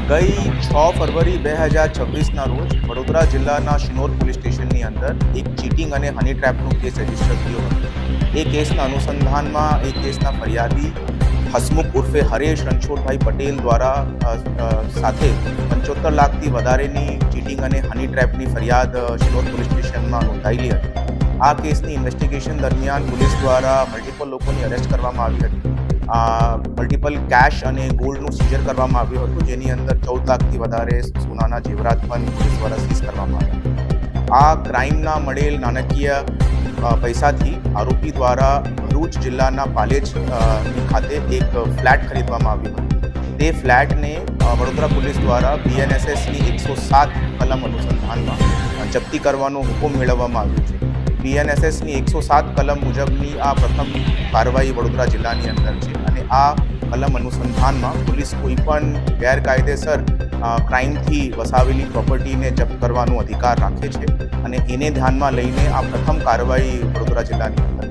ગઈ 6 ફરવરી 2026ના રોજ વડોદરા જિલ્લાના શિનોર પોલીસ સ્ટેશનની અંદર એક ચીટિંગ અને હની ટ્રેપનો કેસ રજીસ્ટર થયો હતો. એ કેસના અનુસંધાનમાં એ કેસના ફરિયાદી હસમુખ ઉર્ફે હરેશ રણછોડભાઈ પટેલ દ્વારા સાથે 75 લાખથી વધારેની ચીટિંગ અને હની ટ્રેપની ફરિયાદ શિનોર પોલીસ સ્ટેશનમાં નોંધાયેલી હતી. આ કેસની ઇન્વેસ્ટિગેશન દરમિયાન પોલીસ દ્વારા મલ્ટિપલ લોકોની અરેસ્ટ કરવામાં આવી હતી. મલ્ટિપલ કેશ અને ગોલ્ડનું સીઝર કરવામાં આવ્યું હતું, જેની અંદર 14 લાખથી વધારે સોનાના જેવરાત પણ પોલીસ દ્વારા સીઝ કરવામાં આવ્યા. આ ક્રાઇમના મળેલ નાણાકીય પૈસાથી આરોપી દ્વારા ભરૂચ જિલ્લાના પાલેજ ખાતે એક ફ્લેટ ખરીદવામાં આવ્યું હતું. તે ફ્લેટને વડોદરા પોલીસ દ્વારા BNSSની 107 કલમ અનુસંધાનમાં જપ્તી કરવાનો હુકમ મેળવવામાં આવ્યો છે. BNSSની 107 કલમ મુજબની આ પ્રથમ કાર્યવાહી વડોદરા જિલ્લાની અંદર છે અને આ કલમ અનુસંધાનમાં પોલીસ કોઈપણ ગેરકાયદેસર ક્રાઇમથી વસાવેલી પ્રોપર્ટીને જપ્ત કરવાનો અધિકાર રાખે છે અને એને ધ્યાનમાં લઈને આ પ્રથમ કાર્યવાહી વડોદરા જિલ્લાની અંદર